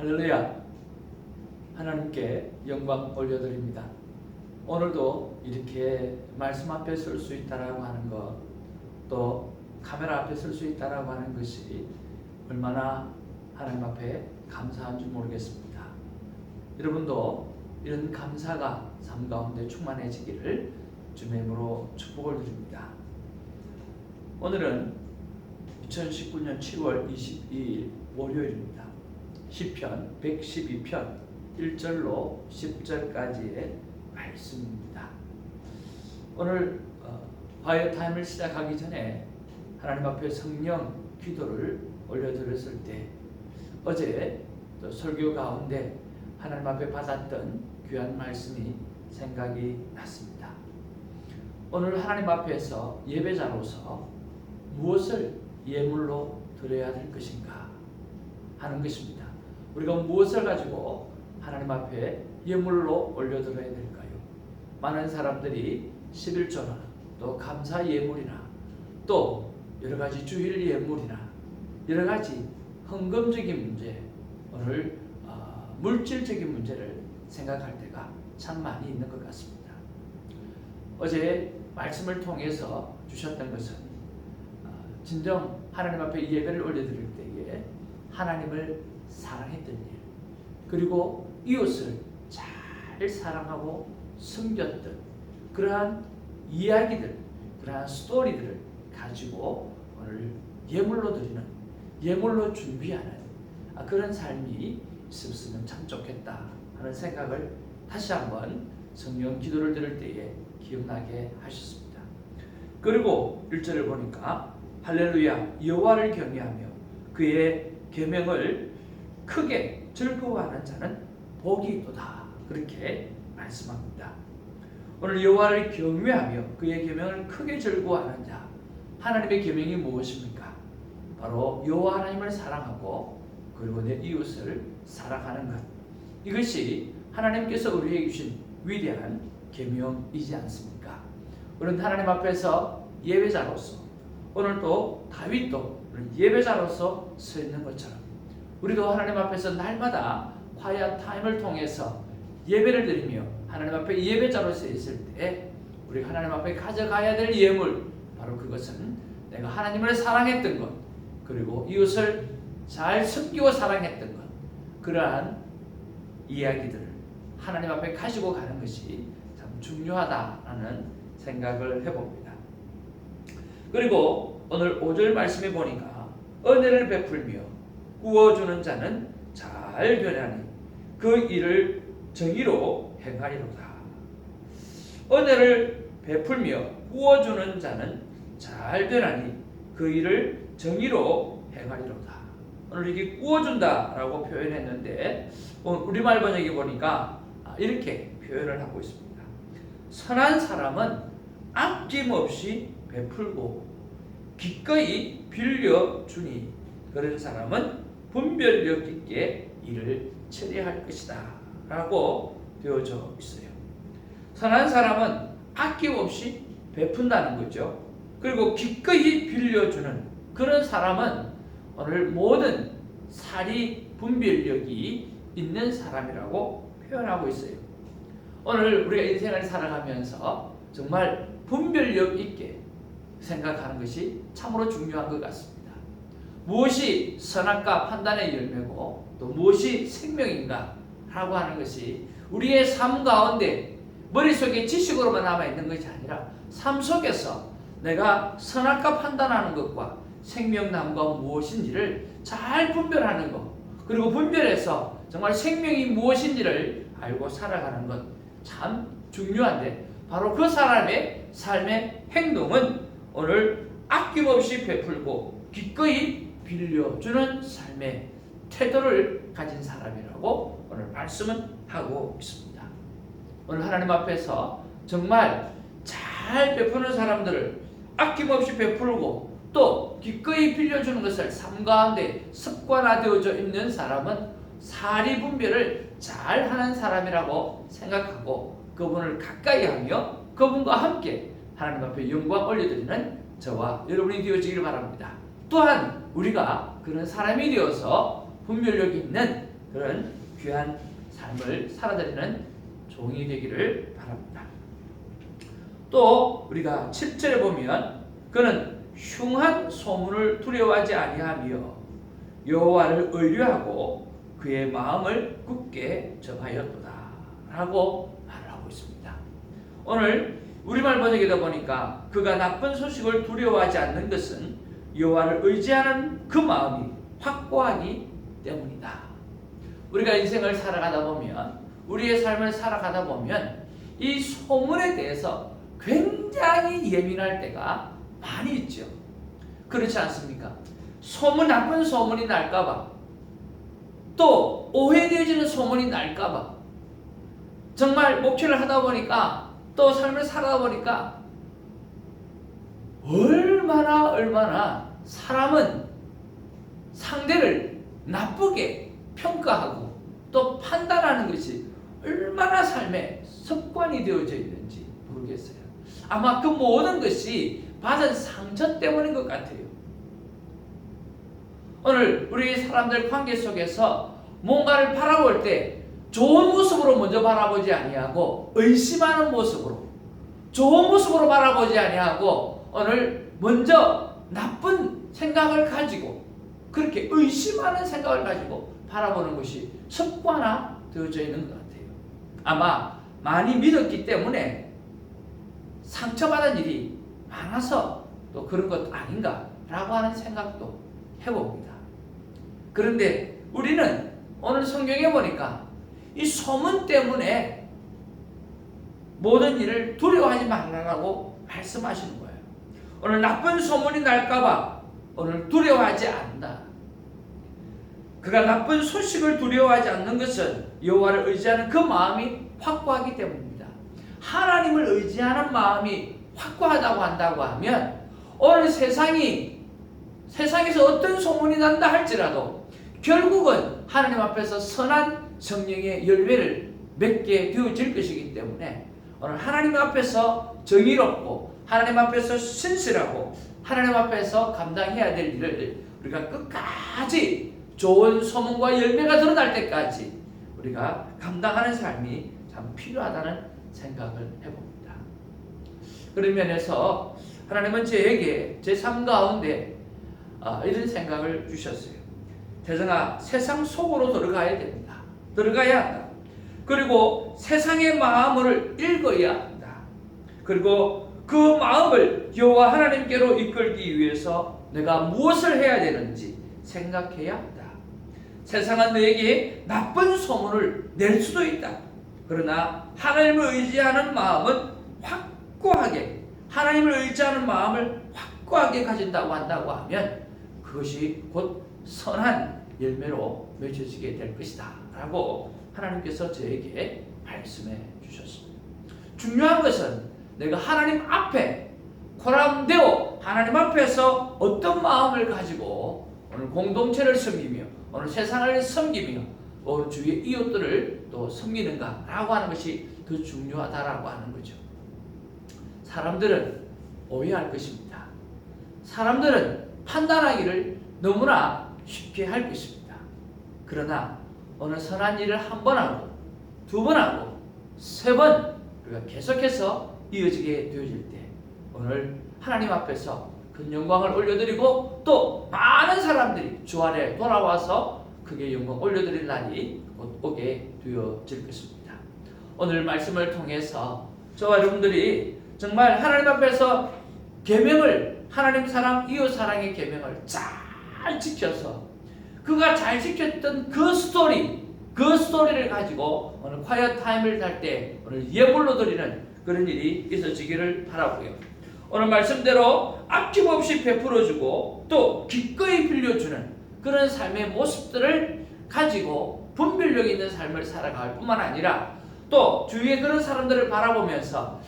할렐루야. 하나님께 영광 올려드립니다. 오늘도 이렇게 말씀 앞에 설 수 있다라고 하는 것, 또 카메라 앞에 설 수 있다라고 하는 것이 얼마나 하나님 앞에 감사한 줄 모르겠습니다. 여러분도 이런 감사가 삶 가운데 충만해지기를 주님의 이름으로 축복을 드립니다. 오늘은 2019년 7월 22일 월요일입니다. 시편 112편 1절로 10절까지의 말씀입니다. 오늘 화요 타임을 시작하기 전에 하나님 앞에 성령 기도를 올려드렸을 때 어제 또 설교 가운데 하나님 앞에 받았던 귀한 말씀이 생각이 났습니다. 오늘 하나님 앞에서 예배자로서 무엇을 예물로 드려야 될 것인가 하는 것입니다. 우리가 무엇을 가지고 하나님 앞에 예물로 올려드려야 될까요? 많은 사람들이 11조나 또 감사 예물이나 또 여러 가지 주일 예물이나 여러 가지 헌금적인 문제, 오늘 물질적인 문제를 생각할 때가 참 많이 있는 것 같습니다. 어제 말씀을 통해서 주셨던 것은 진정 하나님 앞에 예배를 올려드릴 때에 하나님을 사랑했던 일, 그리고 이웃을 잘 사랑하고 섬겼던 그러한 이야기들, 그러한 스토리들을 가지고 오늘 예물로 드리는, 예물로 준비하는 그런 삶이 있었으면 참 좋겠다 하는 생각을 다시 한번 성령 기도를 들을 때에 기억나게 하셨습니다. 그리고 1절을 보니까 할렐루야 여호와를 경외하며 그의 계명을 크게 즐거워하는 자는 복이 있도다, 그렇게 말씀합니다. 오늘 여호와를 경외하며 그의 계명을 크게 즐거워하는 자, 하나님의 계명이 무엇입니까? 바로 여호와 하나님을 사랑하고 그리고 내 이웃을 사랑하는 것, 이것이 하나님께서 우리에게 주신 위대한 계명이지 않습니까? 우리는 하나님 앞에서 예배자로서, 오늘 또 다윗도 예배자로서 서 있는 것처럼 우리도 하나님 앞에서 날마다 quiet 타임을 통해서 예배를 드리며 하나님 앞에 예배자로서 있을 때 우리가 하나님 앞에 가져가야 될 예물, 바로 그것은 내가 하나님을 사랑했던 것, 그리고 이웃을 잘 섬기고 사랑했던 것, 그러한 이야기들을 하나님 앞에 가지고 가는 것이 참 중요하다라는 생각을 해봅니다. 그리고 오늘 5절 말씀에 보니까 은혜를 베풀며 구워주는 자는 잘 되나니 그 일을 정의로 행하리로다. 은혜를 베풀며 구워주는 자는 잘 되나니 그 일을 정의로 행하리로다. 오늘 이게 구워준다라고 표현했는데 우리말 번역에 보니까 이렇게 표현을 하고 있습니다. 선한 사람은 아낌없이 베풀고 기꺼이 빌려주니 그런 사람은 분별력 있게 일을 처리할 것이다 라고 되어져 있어요. 선한 사람은 아낌없이 베푼다는 거죠. 그리고 기꺼이 빌려주는 그런 사람은 오늘 모든 사리 분별력이 있는 사람이라고 표현하고 있어요. 오늘 우리가 인생을 살아가면서 정말 분별력 있게 생각하는 것이 참으로 중요한 것 같습니다. 무엇이 선악과 판단의 열매고 또 무엇이 생명인가 라고 하는 것이 우리의 삶 가운데 머릿속에 지식으로만 남아있는 것이 아니라 삶 속에서 내가 선악과 판단하는 것과 생명남과 무엇인지를 잘 분별하는 것, 그리고 분별해서 정말 생명이 무엇인지를 알고 살아가는 것 참 중요한데, 바로 그 사람의 삶의 행동은 오늘 아낌없이 베풀고 기꺼이 빌려주는 삶의 태도를 가진 사람이라고 오늘 말씀은 하고 있습니다. 오늘 하나님 앞에서 정말 잘 베푸는 사람들을 아낌없이 베풀고 또 기꺼이 빌려주는 것을 삶 가운데 습관화되어져 있는 사람은 사리 분별을 잘 하는 사람이라고 생각하고 그분을 가까이 하며 그분과 함께 하나님 앞에 영광 올려드리는 저와 여러분이 되어지기를 바랍니다. 또한 우리가 그런 사람이 되어서 분별력 있는 그런 귀한 삶을 살아드리는 종이 되기를 바랍니다. 또 우리가 7절에 보면 그는 흉한 소문을 두려워하지 아니하며 여호와를 의뢰하고 그의 마음을 굳게 정하였도다 라고 말을 하고 있습니다. 오늘 우리말 번역이다 보니까 그가 나쁜 소식을 두려워하지 않는 것은 여호와를 의지하는 그 마음이 확고하기 때문이다. 우리가 인생을 살아가다 보면, 우리의 삶을 살아가다 보면 이 소문에 대해서 굉장히 예민할 때가 많이 있죠. 그렇지 않습니까? 나쁜 소문이 날까봐, 또 오해되어지는 소문이 날까봐, 정말 목회를 하다 보니까, 또 삶을 살아다 보니까 얼마나 사람은 상대를 나쁘게 평가하고 또 판단하는 것이 얼마나 삶에 습관이 되어져 있는지 모르겠어요. 아마 그 모든 것이 받은 상처 때문인 것 같아요. 오늘 우리 사람들 관계 속에서 뭔가를 바라볼 때 좋은 모습으로 먼저 바라보지 아니하고 의심하는 모습으로, 좋은 모습으로 바라보지 아니하고 오늘 먼저 나쁜 생각을 가지고, 그렇게 의심하는 생각을 가지고 바라보는 것이 습관화되어져 있는 것 같아요. 아마 많이 믿었기 때문에 상처받은 일이 많아서 또 그런 것 아닌가라고 하는 생각도 해봅니다. 그런데 우리는 오늘 성경에 보니까 이 소문 때문에 모든 일을 두려워하지 말라고 말씀하시는 거예요. 오늘 나쁜 소문이 날까봐 오늘 두려워하지 않는다. 그가 나쁜 소식을 두려워하지 않는 것은 여호와를 의지하는 그 마음이 확고하기 때문입니다. 하나님을 의지하는 마음이 확고하다고 한다고 하면 오늘 세상에서 어떤 소문이 난다 할지라도 결국은 하나님 앞에서 선한 성령의 열매를 맺게 되어질 것이기 때문에 오늘 하나님 앞에서 정의롭고 하나님 앞에서 신실하고 하나님 앞에서 감당해야 될 일을 우리가 끝까지 좋은 소문과 열매가 드러날 때까지 우리가 감당하는 삶이 참 필요하다는 생각을 해봅니다. 그런 면에서 하나님은 저에게 제 삶 가운데 이런 생각을 주셨어요. 태정아, 세상 속으로 들어가야 됩니다. 들어가야 한다. 그리고 세상의 마음을 읽어야 한다. 그리고 그 마음을 여호와 하나님께로 이끌기 위해서 내가 무엇을 해야 되는지 생각해야 한다. 세상은 너에게 나쁜 소문을 낼 수도 있다. 그러나 하나님을 의지하는 마음은 확고하게, 하나님을 의지하는 마음을 확고하게 가진다고 한다고 하면 그것이 곧 선한 열매로 맺어지게 될 것이다 라고 하나님께서 저에게 말씀해 주셨습니다. 중요한 것은 내가 하나님 앞에 코람되어 하나님 앞에서 어떤 마음을 가지고 오늘 공동체를 섬기며 오늘 세상을 섬기며 오늘 주위의 이웃들을 또 섬기는가 라고 하는 것이 더 중요하다라고 하는 거죠. 사람들은 오해할 것입니다. 사람들은 판단하기를 너무나 쉽게 할 것입니다. 그러나 오늘 선한 일을 한 번 하고 두 번 하고 세 번 우리가 계속해서 이어지게 되어질 때 오늘 하나님 앞에서 큰 영광을 올려드리고 또 많은 사람들이 주 아래 돌아와서 크게 영광 올려드릴 날이 곧 오게 되어질 것입니다. 오늘 말씀을 통해서 저와 여러분들이 정말 하나님 앞에서 계명을, 하나님 사랑, 이웃 사랑의 계명을 잘 지켜서 그가 잘 지켰던 그 스토리를 가지고 오늘 콰이어 타임을 할 때 오늘 예물로 드리는 그런 일이 있어지기를 바라고요. 오늘 말씀대로 아낌없이 베풀어주고 또 기꺼이 빌려주는 그런 삶의 모습들을 가지고 분별력 있는 삶을 살아갈 뿐만 아니라 또 주위에 그런 사람들을 바라보면서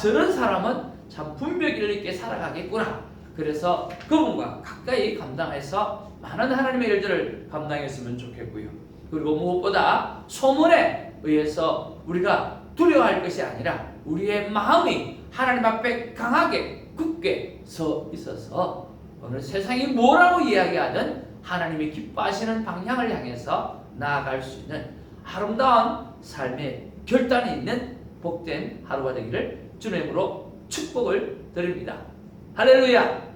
저런 사람은 참 분별력 있게 살아가겠구나. 그래서 그분과 가까이 감당해서 많은 하나님의 일들을 감당했으면 좋겠고요. 그리고 무엇보다 소문에 의해서 우리가 두려워할 것이 아니라 우리의 마음이 하나님 앞에 강하게 굳게 서 있어서 오늘 세상이 뭐라고 이야기하든 하나님이 기뻐하시는 방향을 향해서 나아갈 수 있는 아름다운 삶의 결단이 있는 복된 하루가 되기를 주님으로 축복을 드립니다. 할렐루야!